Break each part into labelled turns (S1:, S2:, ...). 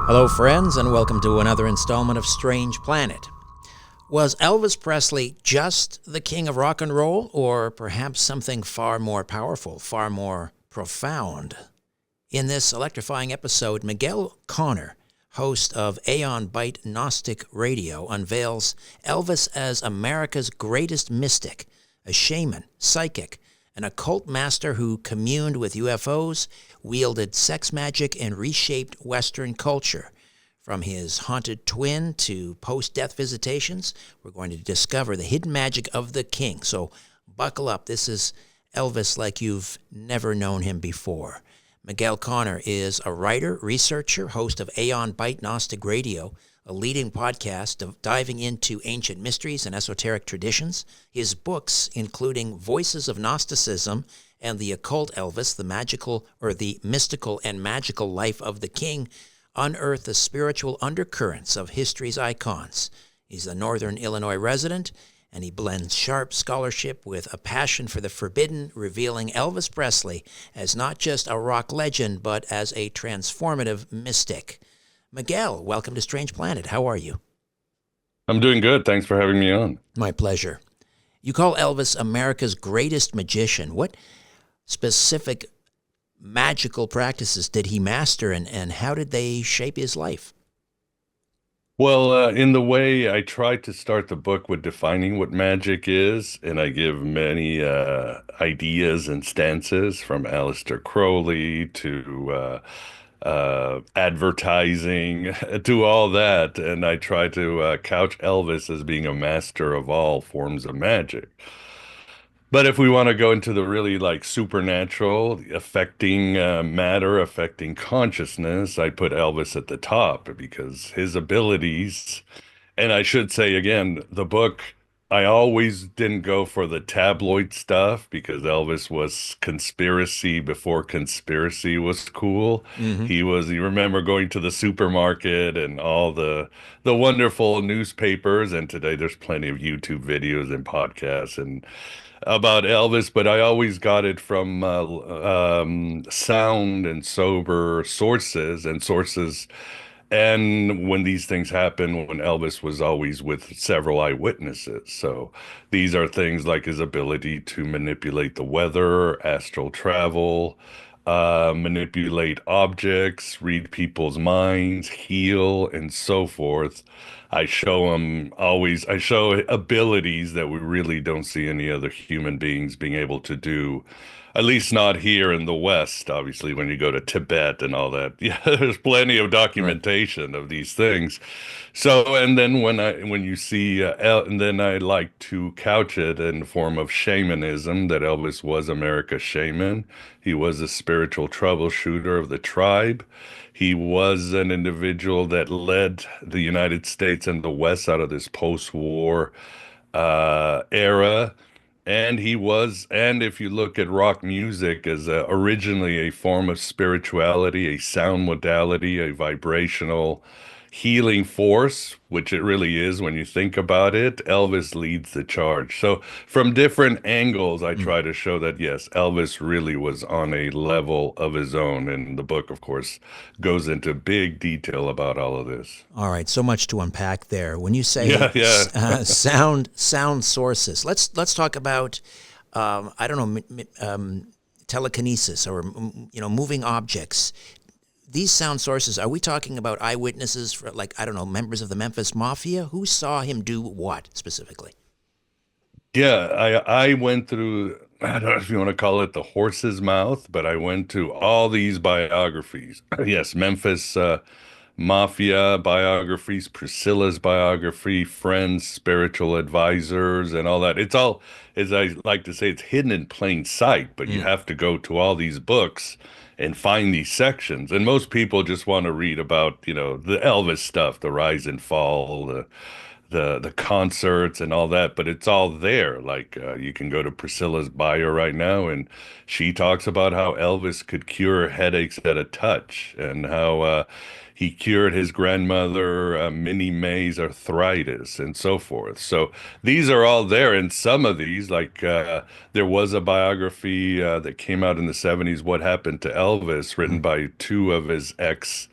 S1: Hello, friends, and welcome to another installment of Strange Planet. Was Elvis Presley just the king of rock and roll, or perhaps something far more powerful, far more profound? In this electrifying episode, Miguel Conner, host of Aeon Byte Gnostic Radio, unveils Elvis as America's greatest mystic, a shaman, psychic, an occult master who communed with UFOs, wielded sex magic, and reshaped Western culture. From his haunted twin to post-death visitations, we're going to discover the hidden magic of the king. So buckle up. This is Elvis like you've never known him before. Miguel Conner is a writer, researcher, host of Aeon Byte Gnostic Radio, a leading podcast diving into ancient mysteries and esoteric traditions. His books, including Voices of Gnosticism and The Occult Elvis, the mystical and magical life of the king, unearth the spiritual undercurrents of history's icons. He's a Northern Illinois resident, and he blends sharp scholarship with a passion for the forbidden, revealing Elvis Presley as not just a rock legend, but as a transformative mystic. Miguel, welcome to Strange Planet. How are you?
S2: I'm doing good. Thanks for having me on.
S1: My pleasure. You call Elvis America's greatest magician. What specific magical practices did he master, and how did they shape his life?
S2: Well, in the way I try to start the book with defining what magic is, and I give many ideas and stances from Aleister Crowley to advertising to all that, and I try to couch Elvis as being a master of all forms of magic. But if we want to go into the really like supernatural, affecting matter, affecting consciousness, I put Elvis at the top because his abilities, and I should say again, the book, I always didn't go for the tabloid stuff because Elvis was conspiracy before conspiracy was cool.
S1: Mm-hmm.
S2: You remember going to the supermarket and all the wonderful newspapers, and today there's plenty of YouTube videos and podcasts and about Elvis, but I always got it from sound and sober sources. And when these things happen, when Elvis was always with several eyewitnesses. So these are things like his ability to manipulate the weather, astral travel, manipulate objects, read people's minds, heal, and so forth. I show abilities that we really don't see any other human beings being able to do, at least not here in the West. Obviously, when you go to Tibet and all that, yeah, there's plenty of documentation of these things. So, and then when you see, and then I like to couch it in the form of shamanism, that Elvis was America's shaman. He was a spiritual troubleshooter of the tribe. He was an individual that led the United States and the West out of this post-war era. And if you look at rock music as originally a form of spirituality, a sound modality, a vibrational healing force, which it really is when you think about it, Elvis leads the charge. So from different angles, I try to show that, yes, Elvis really was on a level of his own. And the book, of course, goes into big detail about all of this.
S1: All right, so much to unpack there. When you say sound sources, let's talk about telekinesis or moving objects. These sound sources, are we talking about eyewitnesses for, members of the Memphis Mafia? Who saw him do what specifically?
S2: Yeah, I went through, I don't know if you want to call it the horse's mouth, but I went to all these biographies. Yes, Memphis Mafia biographies, Priscilla's biography, friends, spiritual advisors, and all that. It's all, as I like to say, it's hidden in plain sight, but you have to go to all these books and find these sections. And most people just want to read about, the Elvis stuff, the rise and fall, the concerts and all that, but it's all there. Like you can go to Priscilla's bio right now, and she talks about how Elvis could cure headaches at a touch, and how he cured his grandmother Minnie Mae's arthritis and so forth. So these are all there, and some of these, there was a biography that came out in the 70s, What Happened to Elvis, written by two of his ex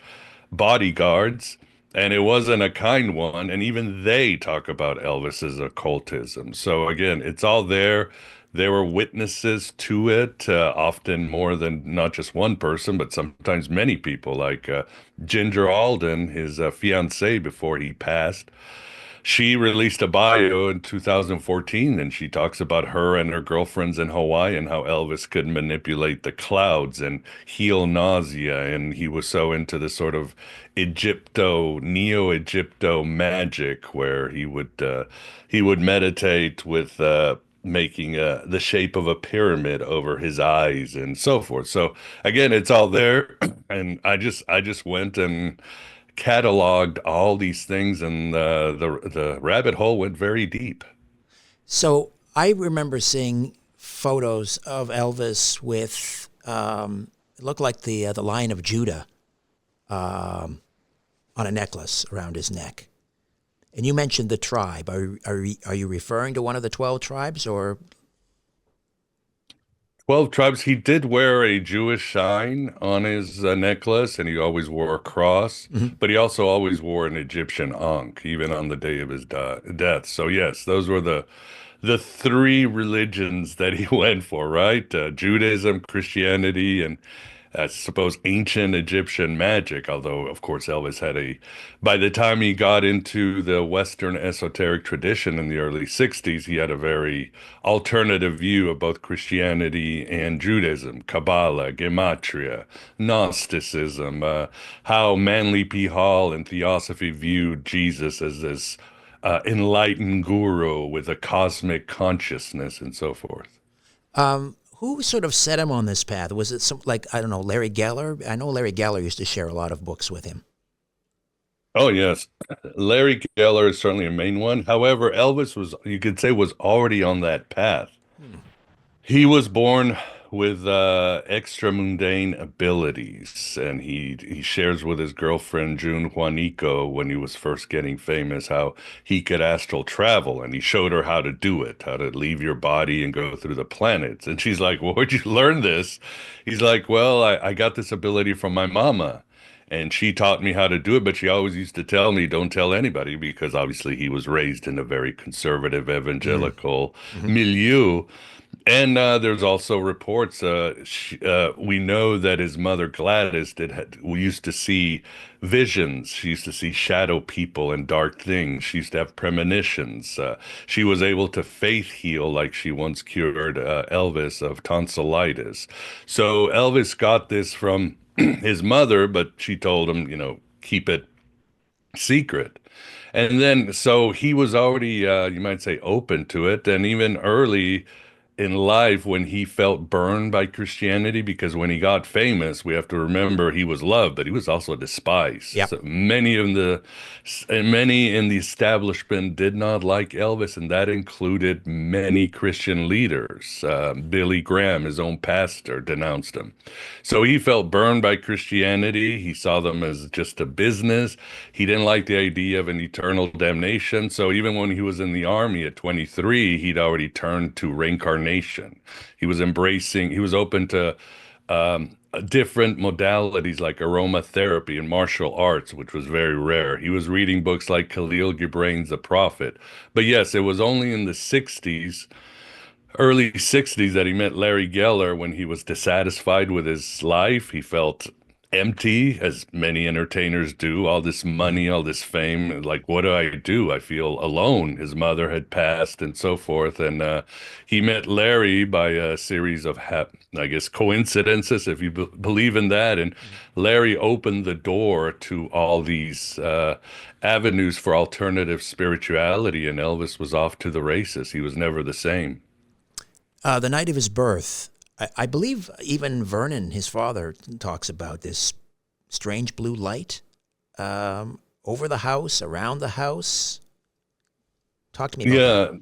S2: bodyguards, and it wasn't a kind one. And even they talk about Elvis's occultism. So again, it's all there. There were witnesses to it, often more than not just one person, but sometimes many people, like Ginger Alden, his fiancee before he passed. She released a bio in 2014, and she talks about her and her girlfriends in Hawaii and how Elvis could manipulate the clouds and heal nausea. And he was so into this sort of Neo-Egypto magic where he would meditate with making the shape of a pyramid over his eyes and so forth. So again, it's all there, and I just went and cataloged all these things, and the rabbit hole went very deep.
S1: So I remember seeing photos of Elvis with it looked like the Lion of Judah on a necklace around his neck. And you mentioned the tribe. Are you referring to one of the 12 tribes, or
S2: 12 tribes. He did wear a Jewish sign on his necklace, and he always wore a cross, but he also always wore an Egyptian ankh, even on the day of his death. So yes, those were the three religions that he went for, right? Judaism, Christianity, and I suppose ancient Egyptian magic, although of course Elvis had by the time he got into the Western esoteric tradition in the early 60s, he had a very alternative view of both Christianity and Judaism, Kabbalah, Gematria, Gnosticism, how Manly P. Hall and Theosophy viewed Jesus as this enlightened guru with a cosmic consciousness and so forth.
S1: who sort of set him on this path? Was it some, like, I don't know, Larry Geller? I know Larry Geller used to share a lot of books with him.
S2: Oh, yes. Larry Geller is certainly a main one. However, Elvis was, you could say, was already on that path. He was born with extra mundane abilities, and he shares with his girlfriend June Juanico when he was first getting famous how he could astral travel, and he showed her how to do it, how to leave your body and go through the planets. And she's like, "Well, where'd you learn this?" He's like, "Well, I got this ability from my mama." And she taught me how to do it, but she always used to tell me, don't tell anybody, because obviously he was raised in a very conservative evangelical milieu. And there's also reports. We know that his mother Gladys we used to see visions. She used to see shadow people and dark things. She used to have premonitions. She was able to faith heal, like she once cured Elvis of tonsillitis. So Elvis got this from his mother, but she told him, keep it secret. And then, so he was already, you might say, open to it. And even early in life, when he felt burned by Christianity, because when he got famous, we have to remember he was loved, but he was also despised.
S1: Yep.
S2: So many in the establishment did not like Elvis, and that included many Christian leaders. Billy Graham, his own pastor, denounced him. So he felt burned by Christianity. He saw them as just a business. He didn't like the idea of an eternal damnation. So even when he was in the army at 23, he'd already turned to reincarnation. He was open to different modalities like aromatherapy and martial arts, which was very rare. He was reading books like Khalil Gibran's The Prophet. But yes, it was only in the 60s, early 60s, that he met Larry Geller when he was dissatisfied with his life. He felt empty, as many entertainers do. All this money, all this fame, like, what do I do? I feel alone. His mother had passed and so forth. And he met Larry by a series of, I guess, coincidences, if you believe in that. And Larry opened the door to all these avenues for alternative spirituality, and Elvis was off to the races. He was never the same.
S1: The night of his birth, I believe even Vernon, his father, talks about this strange blue light over the house, around the house. Talk to me about that.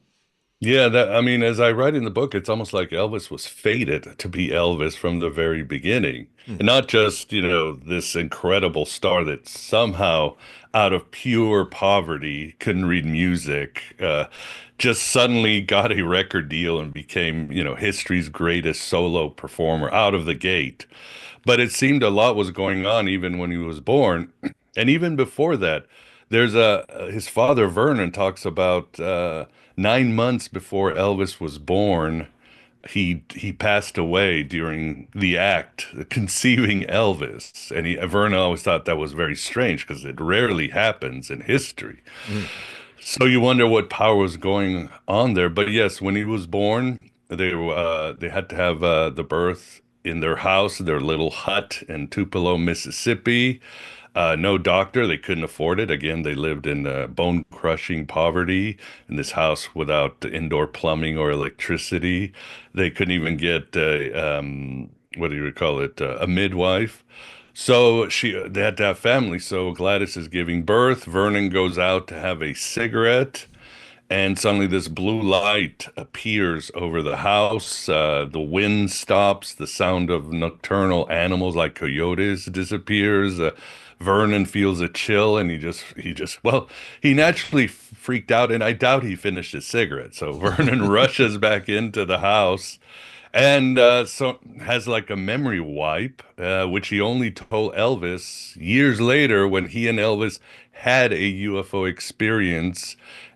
S2: Yeah, I mean, as I write in the book, it's almost like Elvis was fated to be Elvis from the very beginning. And not just, this incredible star that somehow out of pure poverty couldn't read music, just suddenly got a record deal and became, history's greatest solo performer out of the gate. But it seemed a lot was going on even when he was born. And even before that, his father Vernon talks about 9 months before Elvis was born, he passed away during the act conceiving Elvis. And Vernon always thought that was very strange because it rarely happens in history.
S1: Mm.
S2: So you wonder what power was going on there. But yes, when he was born, they had to have the birth in their house, their little hut in Tupelo, Mississippi. No doctor, they couldn't afford it. Again, they lived in bone-crushing poverty in this house without indoor plumbing or electricity. They couldn't even get what do you call it, a midwife. So they had to have family. So Gladys is giving birth. Vernon goes out to have a cigarette, and suddenly this blue light appears over the house. The wind stops. The sound of nocturnal animals like coyotes disappears. Vernon feels a chill, and well, he naturally freaked out, and I doubt he finished his cigarette. So Vernon rushes back into the house and so has like a memory wipe, which he only told Elvis years later when he and Elvis had a UFO experience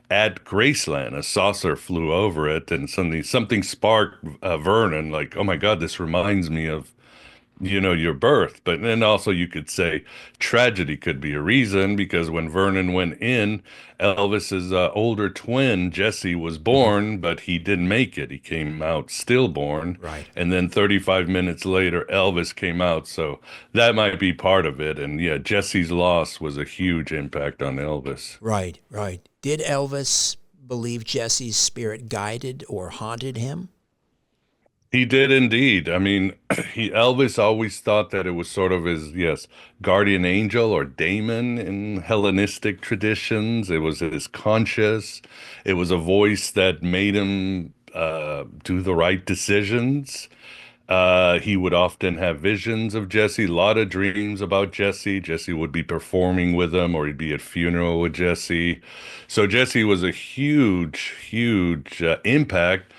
S2: at Graceland. A saucer flew over it, and something sparked Vernon, like, oh my God, this reminds me of your birth. But then also you could say tragedy could be a reason, because when Vernon went in, Elvis's older twin, Jesse, was born, but he didn't make it. He came out stillborn.
S1: Right.
S2: And then 35 minutes later, Elvis came out. So that might be part of it. And yeah, Jesse's loss was a huge impact on Elvis.
S1: Right, right. Did Elvis believe Jesse's spirit guided or haunted him?
S2: He did indeed. I mean, Elvis always thought that it was sort of his, yes, guardian angel or daemon in Hellenistic traditions. It was his conscience. It was a voice that made him do the right decisions. He would often have visions of Jesse, a lot of dreams about Jesse. Jesse would be performing with him, or he'd be at funeral with Jesse. So Jesse was a huge, huge impact.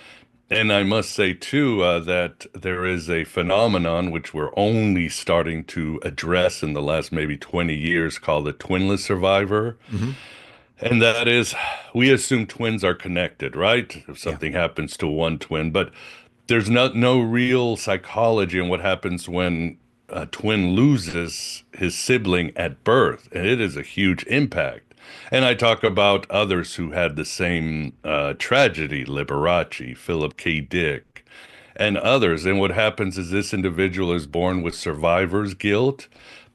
S2: And I must say, too, that there is a phenomenon which we're only starting to address in the last maybe 20 years called the twinless survivor.
S1: Mm-hmm.
S2: And that is, we assume twins are connected, right? If
S1: Yeah.
S2: something happens to one twin, but there's no real psychology in what happens when a twin loses his sibling at birth. And it is a huge impact. And I talk about others who had the same tragedy, Liberace, Philip K. Dick, and others. And what happens is this individual is born with survivor's guilt.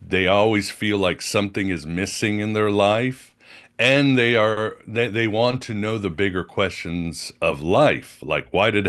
S2: They always feel like something is missing in their life. And they want to know the bigger questions of life, like why did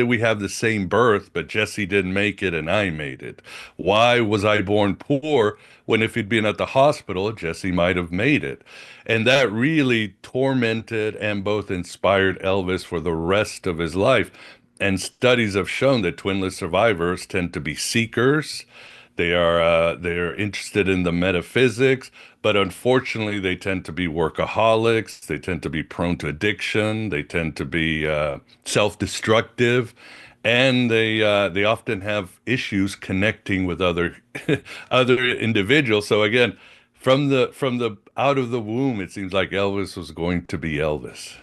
S2: we have the same birth, but Jesse didn't make it and I made it? Why was I born poor when if he'd been at the hospital, Jesse might have made it? And that really tormented and both inspired Elvis for the rest of his life. And studies have shown that twinless survivors tend to be seekers. They are interested in the metaphysics, but unfortunately, they tend to be workaholics. They tend to be prone to addiction. They tend to be self-destructive, and they often have issues connecting with other other individuals. So again, from the out of the womb, it seems like Elvis was going to be Elvis.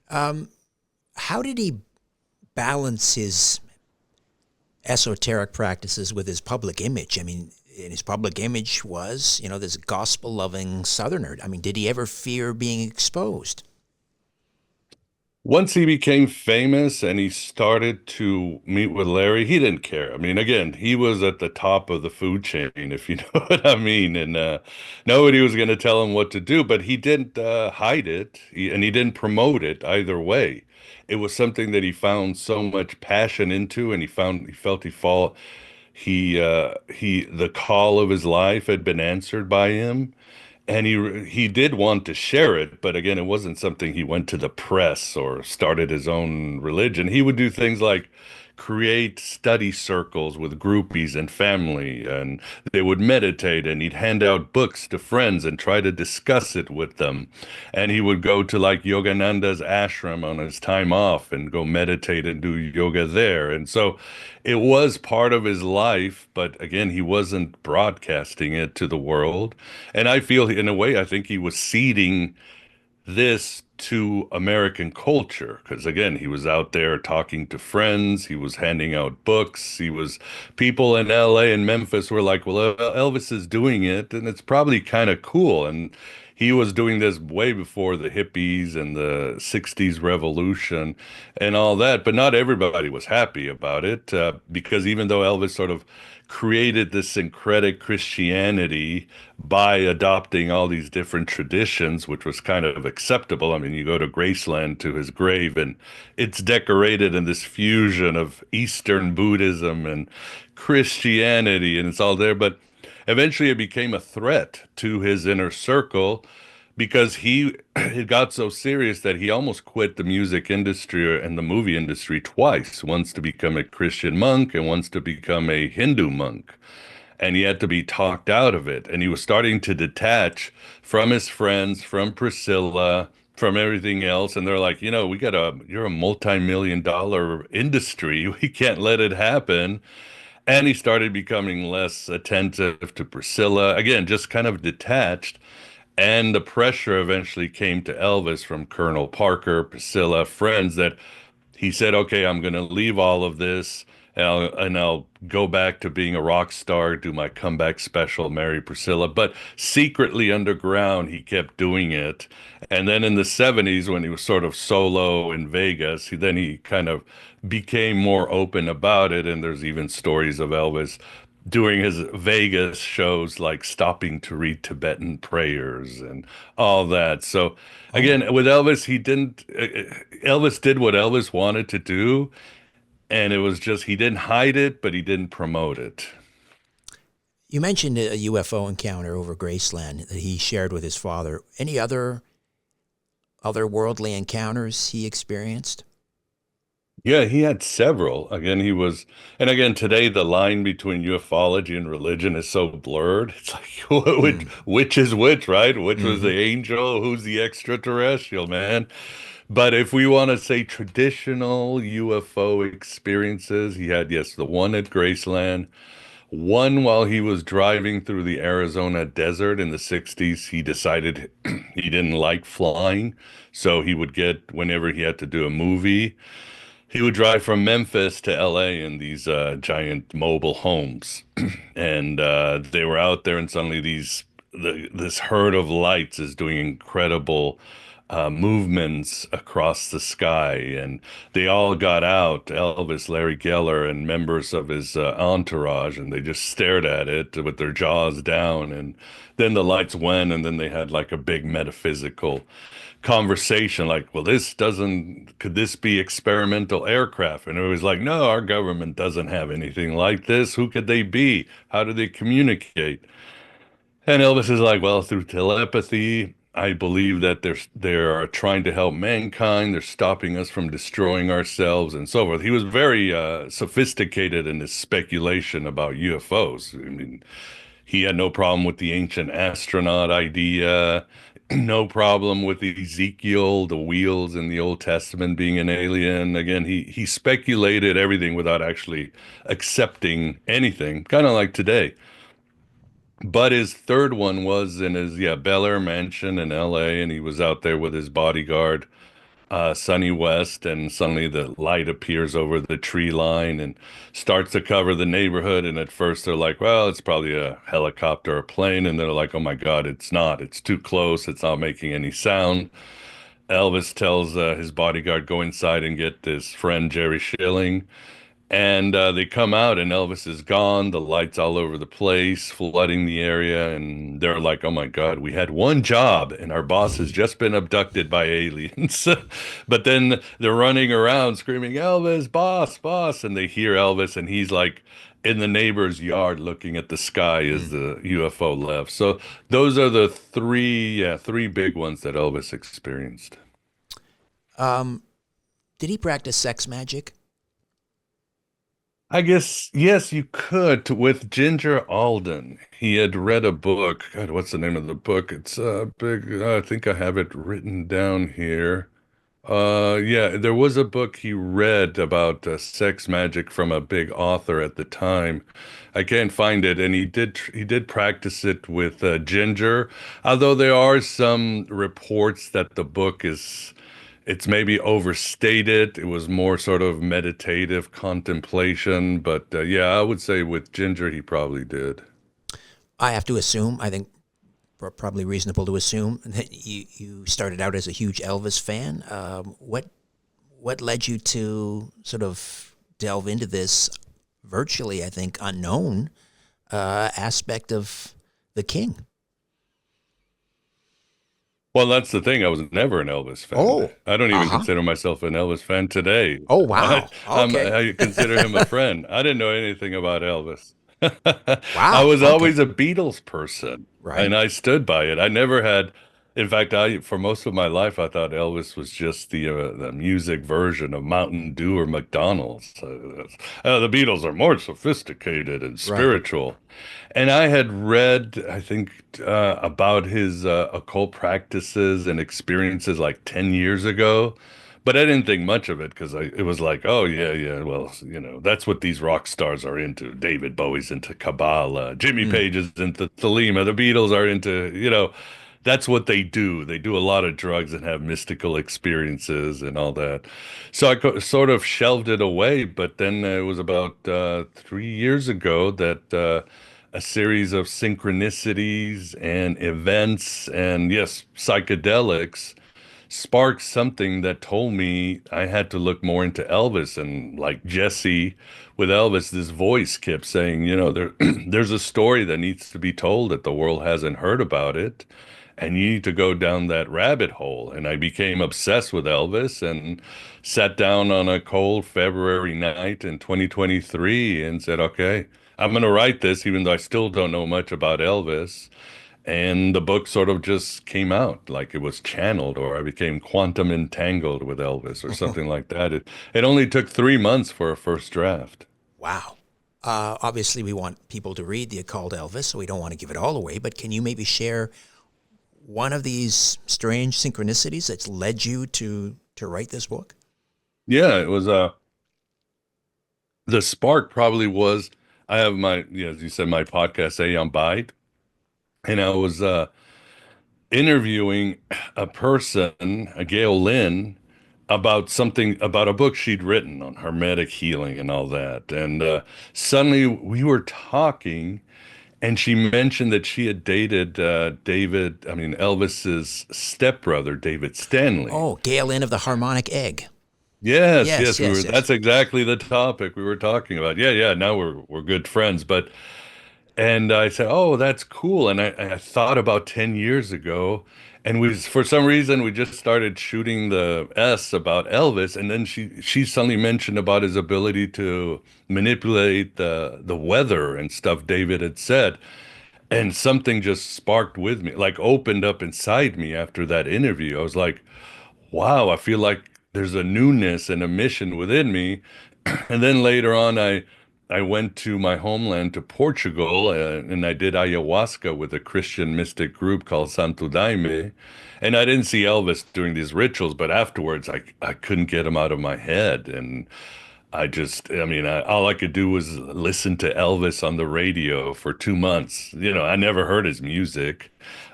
S1: How did he balance his esoteric practices with his public image? I mean, and his public image was, this gospel-loving Southerner. I mean, did he ever fear being exposed?
S2: Once he became famous and he started to meet with Larry, he didn't care. I mean, again, he was at the top of the food chain, if you know what I mean. And nobody was going to tell him what to do, but he didn't hide it, and he didn't promote it either way. It was something that he found so much passion into, and the call of his life had been answered by him. And he did want to share it, but again, it wasn't something he went to the press or started his own religion. He would do things like create study circles with groupies and family, and they would meditate, and he'd hand out books to friends and try to discuss it with them. And he would go to like Yogananda's ashram on his time off and go meditate and do yoga there. And so it was part of his life, but again, he wasn't broadcasting it to the world. And I feel, in a way, I think he was seeding this to American culture, because again, he was out there talking to friends, he was handing out books, he was, people in LA and Memphis were like, well, Elvis is doing it and it's probably kind of cool. And he was doing this way before the hippies and the 60s revolution and all that, but not everybody was happy about it, because even though Elvis sort of created this syncretic Christianity by adopting all these different traditions, which was kind of acceptable. I mean, you go to Graceland to his grave, and it's decorated in this fusion of Eastern Buddhism and Christianity, and it's all there. But eventually it became a threat to his inner circle because it got so serious that he almost quit the music industry and the movie industry twice, once to become a Christian monk and once to become a Hindu monk. And he had to be talked out of it. And he was starting to detach from his friends, from Priscilla, from everything else. And they're like, you're a multi-million-dollar industry. We can't let it happen. And he started becoming less attentive to Priscilla, again, just kind of detached. And the pressure eventually came to Elvis from Colonel Parker, Priscilla, friends, that he said, okay, I'm going to leave all of this, and I'll go back to being a rock star, do my comeback special, marry Priscilla. But secretly underground, he kept doing it. And then in the 70s, when he was sort of solo in Vegas, he kind of became more open about it. And there's even stories of Elvis doing his Vegas shows, like stopping to read Tibetan prayers and all that. So again, with Elvis, Elvis did what Elvis wanted to do. And it was just, he didn't hide it, but he didn't promote it.
S1: You mentioned a UFO encounter over Graceland that he shared with his father. Any otherworldly encounters he experienced?
S2: Yeah, he had several. And again, today the line between ufology and religion is so blurred. It's like, which is which, right? Which was the angel? Who's the extraterrestrial, man? But if we want to say traditional UFO experiences, he had, yes, the one at Graceland, one while he was driving through the Arizona desert in the 60s. He decided he didn't like flying. So he would whenever he had to do a movie, he would drive from Memphis to LA in these giant mobile homes. And they were out there, and suddenly this herd of lights is doing incredible movements across the sky. And they all got out, Elvis, Larry Geller, and members of his entourage, and they just stared at it with their jaws down. And then the lights went, and then they had like a big metaphysical conversation, like, well, could this be experimental aircraft? And it was like, no, our government doesn't have anything like this. Who could they be? How do they communicate? And Elvis is like, well, through telepathy. I believe that they are trying to help mankind. They're stopping us from destroying ourselves and so forth. He was very sophisticated in his speculation about UFOs. I mean, he had no problem with the ancient astronaut idea, no problem with Ezekiel, the wheels in the Old Testament being an alien. Again, he speculated everything without actually accepting anything, kind of like today. But his third one was in his, Bel Air mansion in LA, and he was out there with his bodyguard, Sonny West, and suddenly the light appears over the tree line and starts to cover the neighborhood. And at first they're like, well, it's probably a helicopter or a plane. And they're like, oh my God, it's not. It's too close. It's not making any sound. Elvis tells his bodyguard, go inside and get his friend Jerry Schilling. And they come out, and Elvis is gone. The lights all over the place, flooding the area. And they're like, oh my God, we had one job, and our boss has just been abducted by aliens. But then they're running around screaming, Elvis, boss, boss. And they hear Elvis, and he's like in the neighbor's yard looking at the sky as the UFO left. So those are the three big ones that Elvis experienced.
S1: Did he practice sex magic?
S2: I guess, yes, you could with Ginger Alden. He had read a book. God, what's the name of the book? It's big. I think I have it written down here. Yeah, there was a book he read about sex magic from a big author at the time. I can't find it, and he did practice it with Ginger. Although there are some reports that the book is it's maybe overstated. It was more sort of meditative contemplation, but yeah, I would say with Ginger he probably did.
S1: I have to assume, I think probably reasonable to assume that you started out as a huge Elvis fan. What led you to sort of delve into this virtually, I think, unknown aspect of the King?
S2: Well, that's the thing. I was never an Elvis fan.
S1: Oh,
S2: I don't
S1: uh
S2: even
S1: huh.
S2: consider myself an Elvis fan today.
S1: Oh,
S2: I,
S1: wow. Okay.
S2: I consider him a friend. I didn't know anything about Elvis. I
S1: Wow.
S2: was
S1: Okay.
S2: always a Beatles person,
S1: Right.
S2: and I stood by it. I never had, in fact, for most of my life, I thought Elvis was just the music version of Mountain Dew or McDonald's. The Beatles are more sophisticated and
S1: Right.
S2: spiritual. And I had read, I think, about his occult practices and experiences like 10 years ago, but I didn't think much of it because it was like, oh, yeah, yeah, well, that's what these rock stars are into. David Bowie's into Kabbalah, Jimmy
S1: Mm.
S2: Page is into Thelema, the Beatles are into, that's what they do. They do a lot of drugs and have mystical experiences and all that. So sort of shelved it away, but then it was about 3 years ago that a series of synchronicities and events and, yes, psychedelics sparked something that told me I had to look more into Elvis. And like Jesse with Elvis, this voice kept saying, there's a story that needs to be told that the world hasn't heard about it. And you need to go down that rabbit hole. And I became obsessed with Elvis and sat down on a cold February night in 2023 and said, okay, I'm going to write this, even though I still don't know much about Elvis. And the book sort of just came out like it was channeled, or I became quantum entangled with Elvis or something like that. It only took 3 months for a first draft.
S1: Wow. Obviously, we want people to read the Occult Elvis, so we don't want to give it all away. But can you maybe share one of these strange synchronicities that's led you to write this book?
S2: Yeah, it was the spark probably was I have my, yeah, as you said, my podcast, Aeon Byte, and I was interviewing a person, a Gail Lynn, about something about a book she'd written on hermetic healing and all that. And suddenly we were talking, and she mentioned that she had dated Elvis's stepbrother, David Stanley.
S1: Oh, Gale Inn of the Harmonic Egg.
S2: Yes,
S1: Yes,
S2: yes, we were.
S1: yes, yes.
S2: That's exactly the topic we were talking about. Yeah, yeah. Now we're good friends, but and I said, "Oh, that's cool." And I thought about 10 years ago, and for some reason we just started shooting the S about Elvis, and then she suddenly mentioned about his ability to manipulate the weather and stuff David had said, and something just sparked with me, like opened up inside me after that interview. I was like, "Wow, I feel like there's a newness and a mission within me." And then later on, I went to my homeland to Portugal, and I did ayahuasca with a Christian mystic group called Santo Daime. And I didn't see Elvis doing these rituals, but afterwards I couldn't get him out of my head. And all I could do was listen to Elvis on the radio for 2 months. I never heard his music,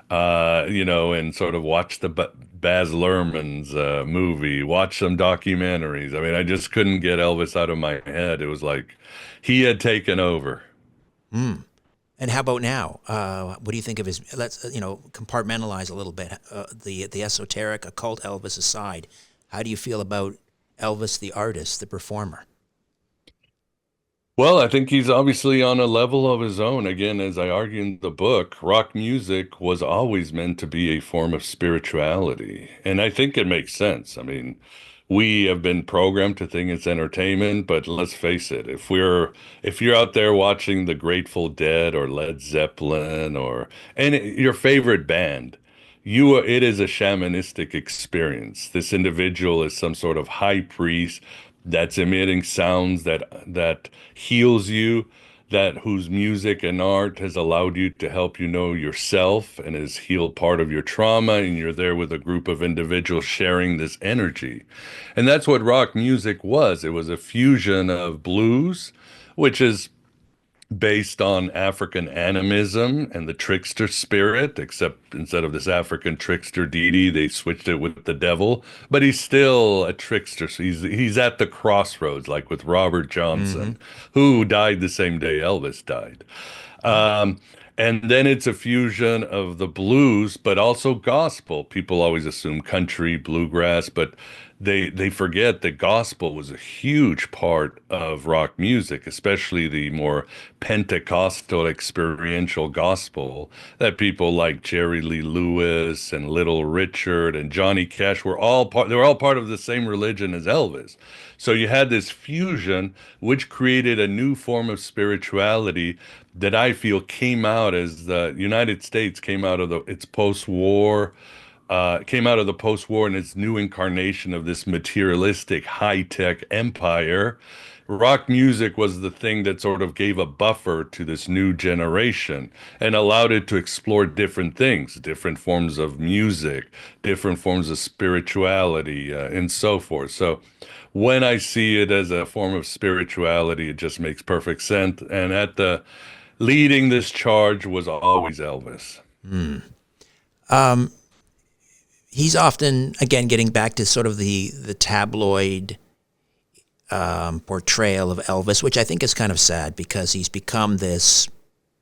S2: and sort of watch the Baz Luhrmann's movie, watch some documentaries. I mean, I just couldn't get Elvis out of my head. It was like he had taken over.
S1: Mm. And how about now? What do you think of his? Let's compartmentalize a little bit. The esoteric occult Elvis aside, how do you feel about Elvis the artist, the performer?
S2: Well, I think he's obviously on a level of his own. Again, as I argue in the book, rock music was always meant to be a form of spirituality. And I think it makes sense. I mean, we have been programmed to think it's entertainment, but let's face it, if you're out there watching the Grateful Dead or Led Zeppelin or your favorite band, it is a shamanistic experience. This individual is some sort of high priest that's emitting sounds that heals you, that whose music and art has allowed you to help you know yourself and has healed part of your trauma, and you're there with a group of individuals sharing this energy. And that's what rock music was. It was a fusion of blues, which is based on African animism and the trickster spirit, except instead of this African trickster deity, they switched it with the devil. But he's still a trickster. So he's at the crossroads, like with Robert
S1: Mm-hmm.
S2: Johnson, who died the same day Elvis died. Um, and then it's a fusion of the blues, but also gospel. People always assume country, bluegrass, but they forget that gospel was a huge part of rock music, especially the more Pentecostal experiential gospel that people like Jerry Lee Lewis and Little Richard and Johnny Cash were all part. They were all part of the same religion as Elvis. So you had this fusion, which created a new form of spirituality that I feel came out as the United States came out of its post-war, came out of the post-war and its new incarnation of this materialistic high-tech empire. Rock music was the thing that sort of gave a buffer to this new generation and allowed it to explore different things, different forms of music, different forms of spirituality, and so forth. So when I see it as a form of spirituality, it just makes perfect sense. And at the leading this charge was always Elvis.
S1: Mm. He's often, again, getting back to sort of the tabloid portrayal of Elvis, which I think is kind of sad because he's become this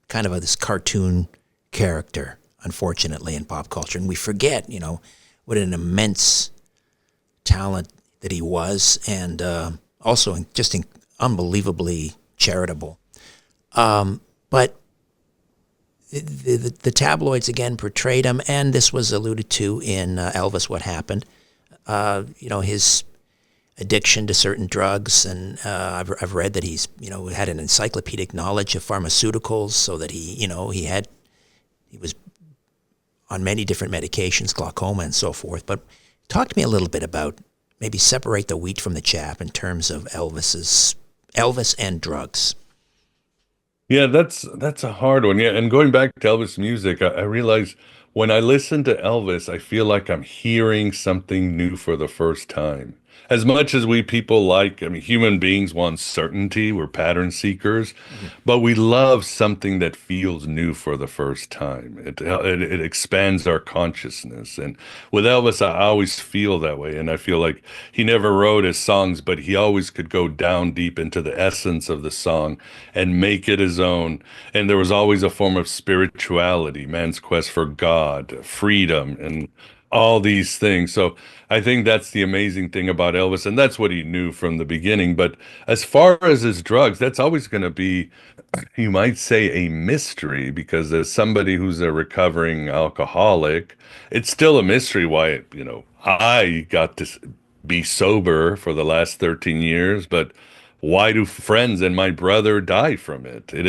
S1: kind of this cartoon character, unfortunately, in pop culture. And we forget, what an immense talent that he was, and also just unbelievably charitable. But the tabloids again portrayed him, and this was alluded to in Elvis, What Happened. His addiction to certain drugs, and I've read that he's had an encyclopedic knowledge of pharmaceuticals, so that he was on many different medications, glaucoma and so forth. But talk to me a little bit about, maybe separate the wheat from the chaff in terms of Elvis and drugs.
S2: Yeah, that's a hard one. Yeah, and going back to Elvis music, I realize when I listen to Elvis, I feel like I'm hearing something new for the first time. As much as we people like, I mean, human beings want certainty, we're pattern seekers,
S1: Mm-hmm.
S2: but we love something that feels new for the first time. It expands our consciousness. And with Elvis, I always feel that way. And I feel like he never wrote his songs, but he always could go down deep into the essence of the song and make it his own. And there was always a form of spirituality, man's quest for God, freedom, and all these things. So I think that's the amazing thing about Elvis, and that's what he knew from the beginning. But as far as his drugs, that's always going to be, you might say, a mystery, because as somebody who's a recovering alcoholic, it's still a mystery why, I got to be sober for the last 13 years, but why do friends and my brother die from it? It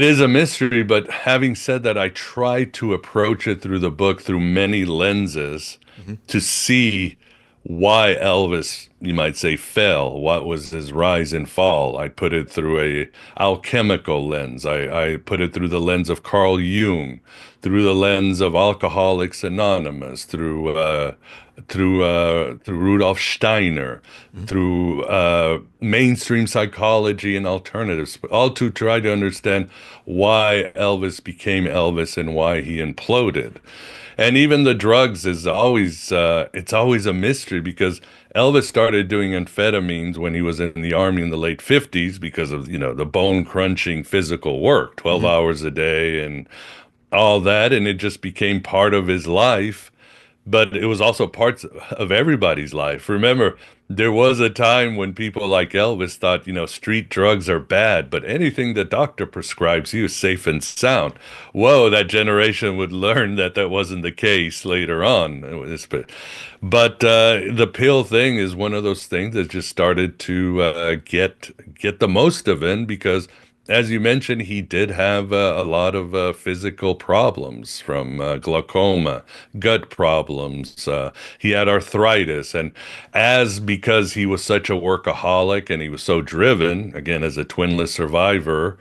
S2: is a mystery, but having said that, I try to approach it through the book through many lenses
S1: Mm-hmm.
S2: to see why Elvis, you might say, fell. What was his rise and fall? I put it through a alchemical lens. I put it through the lens of Carl Jung, through the lens of Alcoholics Anonymous, through Rudolf Steiner,
S1: Mm-hmm.
S2: through mainstream psychology and alternatives, all to try to understand why Elvis became Elvis and why he imploded. And even the drugs is always it's always a mystery, because Elvis started doing amphetamines when he was in the army in the late 50s because of, the bone crunching physical work, 12
S1: Mm-hmm.
S2: hours a day and all that, and it just became part of his life. But it was also parts of everybody's life. Remember, there was a time when people like Elvis thought, street drugs are bad, but anything the doctor prescribes you is safe and sound. Whoa, that generation would learn that that wasn't the case later on. But the pill thing is one of those things that just started to get the most of it, because as you mentioned, he did have a lot of physical problems from glaucoma, gut problems. He had arthritis. And because he was such a workaholic and he was so driven, again, as a twinless survivor,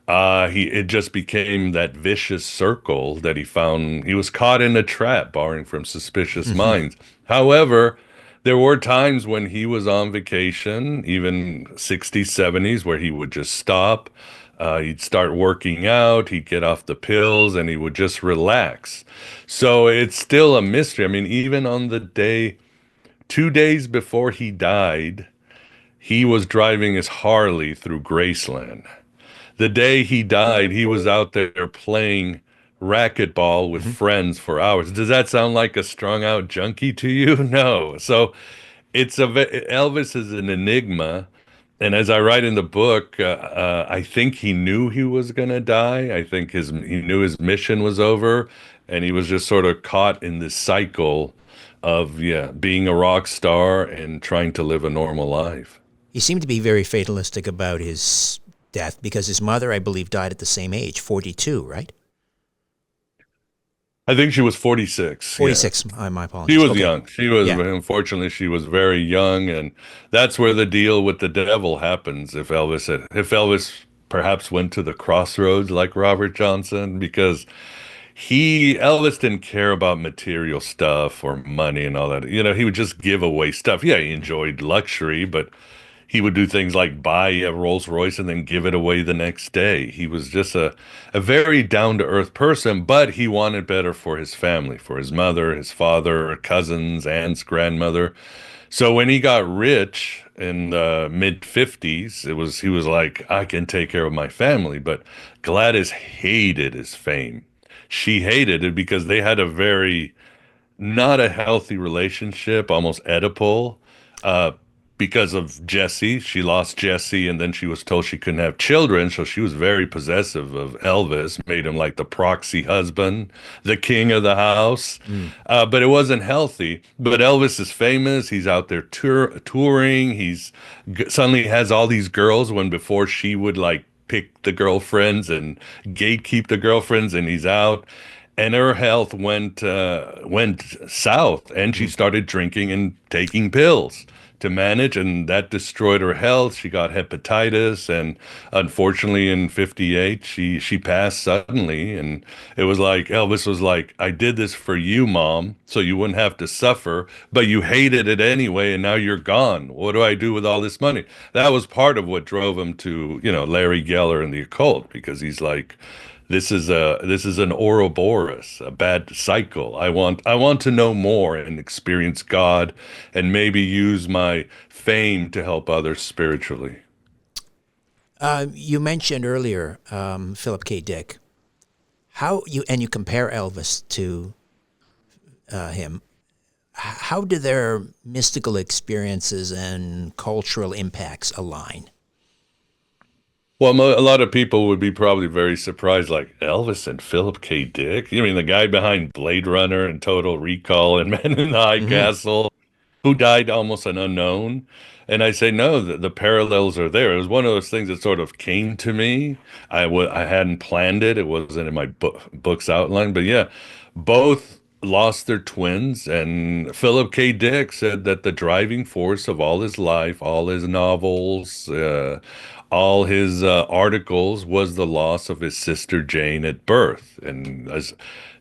S2: it just became that vicious circle that he found. He was caught in a trap, borrowing from suspicious minds. However, there were times when he was on vacation, even 60s, 70s, where he would just stop. He'd start working out, he'd get off the pills, and he would just relax. So it's still a mystery. I mean, even on the day, 2 days before he died, he was driving his Harley through Graceland. The day he died, he was out there playing racquetball with friends for hours. Does that sound like a strung out junkie to you? No. So Elvis is an enigma. And as I write in the book, I think he knew he was going to die. I think he knew his mission was over, and he was just sort of caught in this cycle of, yeah, being a rock star and trying to live a normal life.
S1: He seemed to be very fatalistic about his death because his mother, I believe, died at the same age, 42, right?
S2: I think she was 46.
S1: 46,
S2: Yeah.
S1: my apologies.
S2: She was
S1: Okay.
S2: young. She was,
S1: Yeah.
S2: unfortunately, she was very young, and that's where the deal with the devil happens. If Elvis perhaps went to the crossroads like Robert Johnson, because Elvis didn't care about material stuff or money and all that. He would just give away stuff. Yeah, he enjoyed luxury, but he would do things like buy a Rolls Royce and then give it away the next day. He was just a very down to earth person, but he wanted better for his family, for his mother, his father, cousins, aunts, grandmother. So when he got rich in the mid 50s, he was like, I can take care of my family. But Gladys hated his fame. She hated it because they had a very not a healthy relationship, almost Oedipal, uh, because of Jesse. She lost Jesse, and then she was told she couldn't have children, so she was very possessive of Elvis, made him like the proxy husband, the king of the house. But it wasn't healthy. But Elvis is famous. He's out there touring. Suddenly has all these girls when before she would like pick the girlfriends and gatekeep the girlfriends, and he's out, and her health went south, and she started drinking and taking pills to manage, and that destroyed her health. She got hepatitis, and unfortunately in 58 she passed suddenly. And it was like Elvis was like, I did this for you, mom, so you wouldn't have to suffer, but you hated it anyway, and now you're gone. What do I do with all this money? That was part of what drove him to, Larry Geller and the occult, because he's like, this is an Ouroboros, a bad cycle. I want to know more and experience God, and maybe use my fame to help others spiritually.
S1: You mentioned earlier Philip K. Dick. You compare Elvis to him. How do their mystical experiences and cultural impacts align?
S2: Well, a lot of people would be probably very surprised, like Elvis and Philip K. Dick. You mean the guy behind Blade Runner and Total Recall and Men in the High Castle, who died almost an unknown? And I say, no, the parallels are there. It was one of those things that sort of came to me. I hadn't planned it. It wasn't in my book's outline. But yeah, both lost their twins. And Philip K. Dick said that the driving force of all his life, all his novels, all his articles was the loss of his sister Jane at birth. And as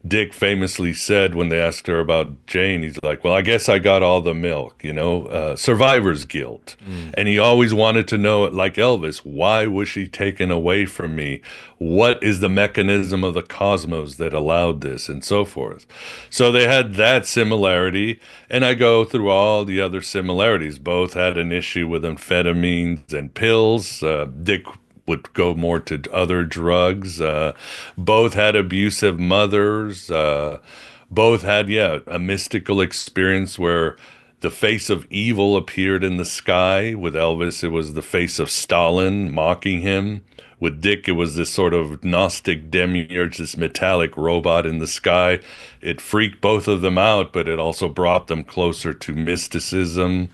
S2: Dick famously said when they asked her about Jane, he's like, well, I guess I got all the milk, survivor's guilt. And he always wanted to know, like Elvis, why was she taken away from me? What is the mechanism of the cosmos that allowed this, and so forth. So they had that similarity. And I go through all the other similarities. Both had an issue with amphetamines and pills. Dick would go more to other drugs. Both had abusive mothers. Both had, yeah, a mystical experience where the face of evil appeared in the sky. With Elvis, it was the face of Stalin mocking him. With Dick, it was this sort of Gnostic demiurge, this metallic robot in the sky. It freaked both of them out, but it also brought them closer to mysticism.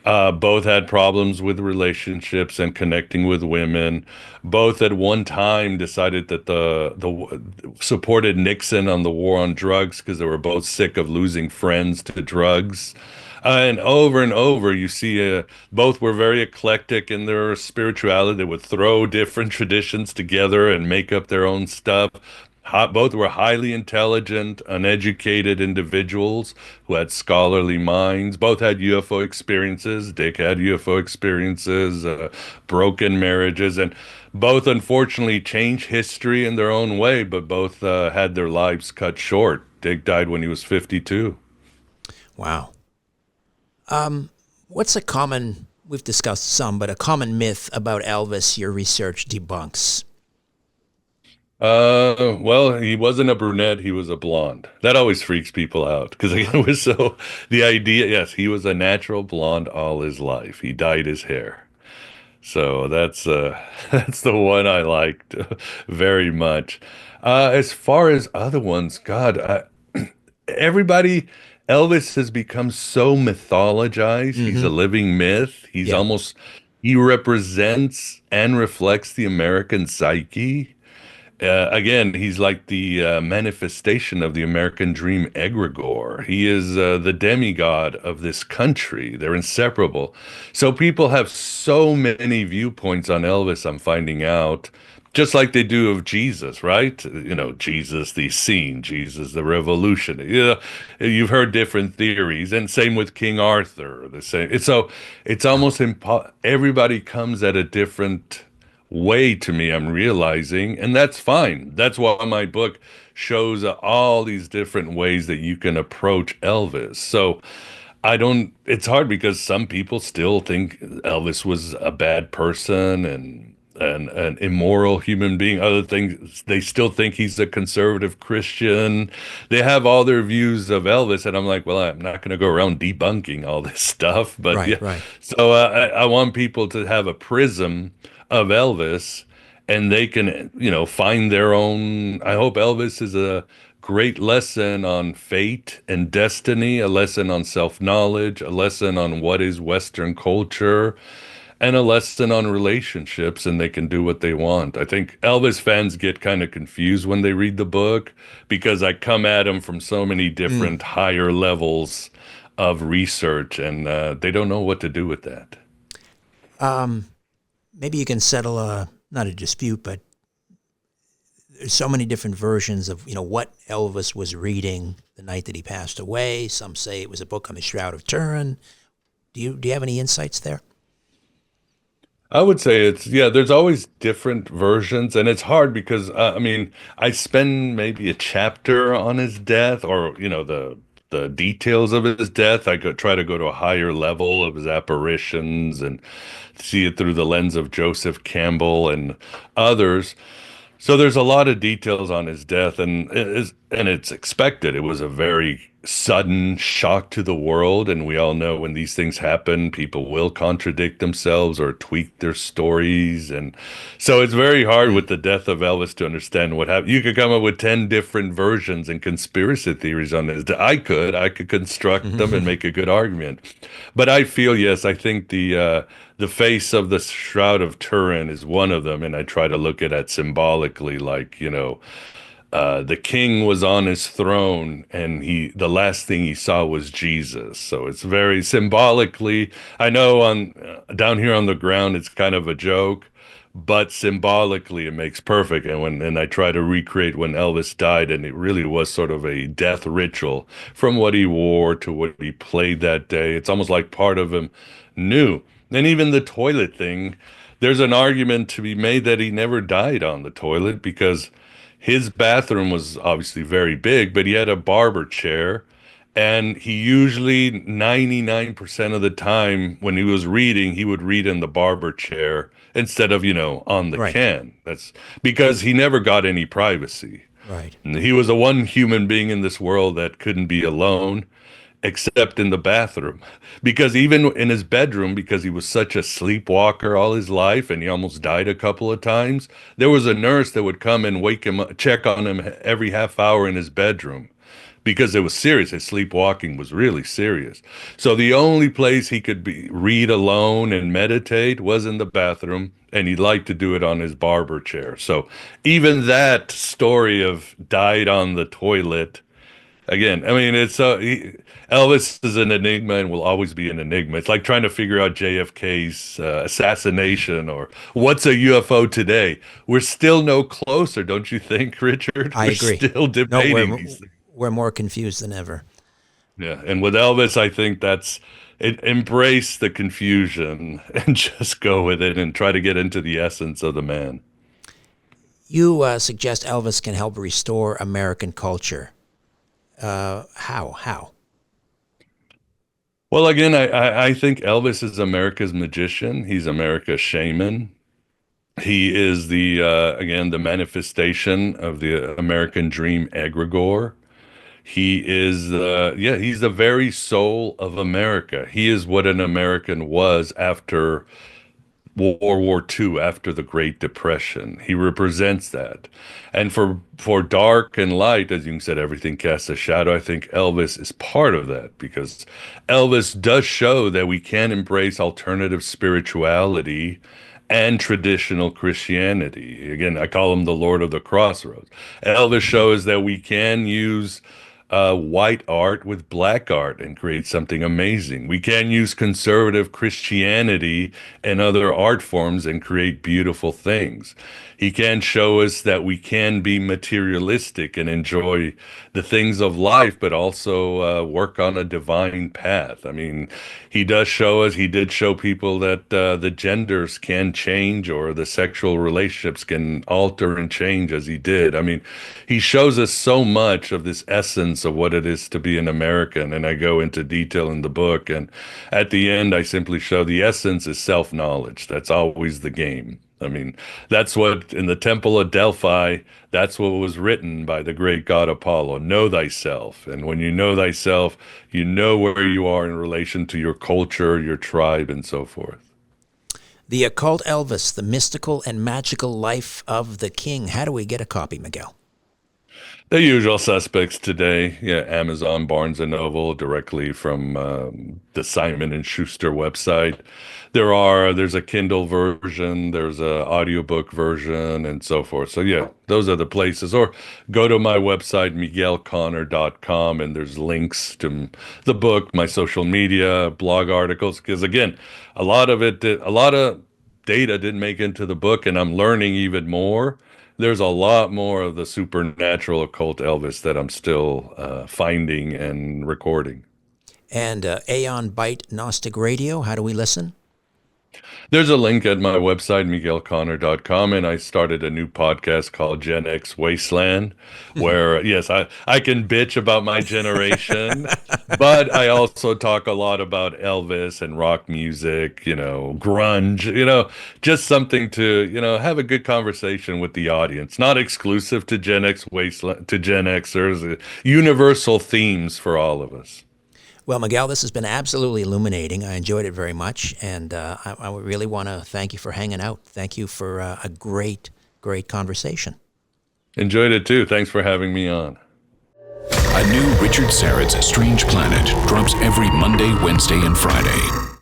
S2: Both had problems with relationships and connecting with women. Both at one time decided that the supported Nixon on the war on drugs because they were both sick of losing friends to drugs. And over, you see both were very eclectic in their spirituality. They would throw different traditions together and make up their own stuff. Both were highly intelligent, uneducated individuals who had scholarly minds. Both had UFO experiences. Dick had UFO experiences, broken marriages, and both unfortunately changed history in their own way, but both had their lives cut short. Dick died when he was 52.
S1: Wow. What's a common, we've discussed some, but a common myth about Elvis your research debunks?
S2: Well, he wasn't a brunette, he was a blonde. That always freaks people out because it was so the idea, yes, he was a natural blonde all his life. He dyed his hair. So that's that's the one I liked very much. As far as other ones, God, everybody Elvis has become so mythologized. He's a
S1: Mm-hmm.
S2: living myth.
S1: Yeah.
S2: He represents and reflects the American psyche. Again, he's like the manifestation of the American dream egregore. He is the demigod of this country. They're inseparable. So people have so many viewpoints on Elvis, I'm finding out, just like they do of Jesus, right? You know, Jesus the scene, Jesus the revolution. Yeah, you've heard different theories, and same with King Arthur. The same. It's almost everybody comes at a different way to me, I'm realizing, and that's fine. That's why my book shows all these different ways that you can approach Elvis. So I don't, it's hard because some people still think Elvis was a bad person and an immoral human being. Other things, they still think he's a conservative Christian. They have all their views of Elvis, and I'm like, well, I'm not going to go around debunking all this stuff. But
S1: Right,
S2: yeah,
S1: right.
S2: so I want people to have a prism of Elvis, and they can, find their own. I hope Elvis is a great lesson on fate and destiny, a lesson on self-knowledge, a lesson on what is Western culture, and a lesson on relationships, and they can do what they want. I think Elvis fans get kind of confused when they read the book because I come at them from so many
S1: Mm.
S2: different higher levels of research, and they don't know what to do with that.
S1: Maybe you can settle not a dispute, but there's so many different versions of what Elvis was reading the night that he passed away. Some say it was a book on the Shroud of Turin. Do you have any insights there?
S2: I would say yeah, there's always different versions, and it's hard because I mean, I spend maybe a chapter on his death or, the details of his death. I could try to go to a higher level of his apparitions and see it through the lens of Joseph Campbell and others. So there's a lot of details on his death, and it's expected. It was a very sudden shock to the world, and we all know when these things happen, people will contradict themselves or tweak their stories, and so it's very hard with the death of Elvis to understand what happened. You could come up with 10 different versions and conspiracy theories on this. I could construct them and make a good argument, but I feel yes, I think the face of the Shroud of Turin is one of them, and I try to look at it symbolically, like, the king was on his throne, and the last thing he saw was Jesus. So it's very symbolically. I know on down here on the ground, it's kind of a joke, but symbolically, it makes perfect. And I try to recreate when Elvis died, and it really was sort of a death ritual from what he wore to what he played that day. It's almost like part of him knew. And even the toilet thing, there's an argument to be made that he never died on the toilet because his bathroom was obviously very big, but he had a barber chair. And he usually 99% of the time when he was reading, he would read in the barber chair instead of, on the
S1: Right,
S2: can. That's because he never got any privacy.
S1: right.
S2: And he was the one human being in this world that couldn't be alone except in the bathroom. Because even in his bedroom, because he was such a sleepwalker all his life and he almost died a couple of times, there was a nurse that would come and wake him up, check on him every half hour in his bedroom because it was serious. His sleepwalking was really serious. So the only place he could read alone and meditate was in the bathroom, and he liked to do it on his barber chair. So even that story of died on the toilet, again, I mean, Elvis is an enigma and will always be an enigma. It's like trying to figure out JFK's assassination or what's a UFO today. We're still no closer, don't you think, Richard?
S1: I agree.
S2: We're still debating these things.
S1: We're more confused than ever.
S2: Yeah, and with Elvis, I think embrace the confusion and just go with it and try to get into the essence of the man.
S1: You suggest Elvis can help restore American culture. How?
S2: Well, again, I think Elvis is America's magician. He's America's shaman. He is again, the manifestation of the American dream egregore. He is he's the very soul of America. He is what an American was after World War II, after the Great Depression. He represents that. And for dark and light, as you said, everything casts a shadow. I think Elvis is part of that, because Elvis does show that we can embrace alternative spirituality and traditional Christianity. Again, I call him the Lord of the Crossroads. Elvis shows that we can use white art with black art and create something amazing. We can use conservative Christianity and other art forms and create beautiful things. He can show us that we can be materialistic and enjoy the things of life, but also work on a divine path. I mean, he did show people that the genders can change, or the sexual relationships can alter and change, as he did. I mean, he shows us so much of this essence of what it is to be an American, and I go into detail in the book. And at the end, I simply show the essence is self-knowledge. That's always the game. I mean, that's what in the Temple of Delphi, that's what was written by the great god Apollo. Know thyself. And when you know thyself, you know where you are in relation to your culture, your tribe, and so forth.
S1: The Occult Elvis, the mystical and magical life of the king. How do we get a copy, Miguel?
S2: The usual suspects today, Amazon, Barnes & Noble, directly from the Simon & Schuster website. There's a Kindle version, there's a audiobook version, and so forth. So those are the places. Or go to my website, miguelconner.com, and there's links to the book, my social media, blog articles, because again, a lot of data didn't make into the book, and I'm learning even more. There's a lot more of the supernatural occult Elvis that I'm still finding and recording.
S1: And Aeon Byte Gnostic Radio, how do we listen?
S2: There's a link at my website, miguelconner.com, and I started a new podcast called X Wasteland, where, yes, I can bitch about my generation, but I also talk a lot about Elvis and rock music, grunge, just something to, have a good conversation with the audience. Not exclusive to X Wasteland, to Gen Xers, universal themes for all of us.
S1: Well, Miguel, this has been absolutely illuminating. I enjoyed it very much, and I really want to thank you for hanging out. Thank you for a great, great conversation.
S2: Enjoyed it too. Thanks for having me on.
S3: A new Richard Syrett's Strange Planet drops every Monday, Wednesday, and Friday.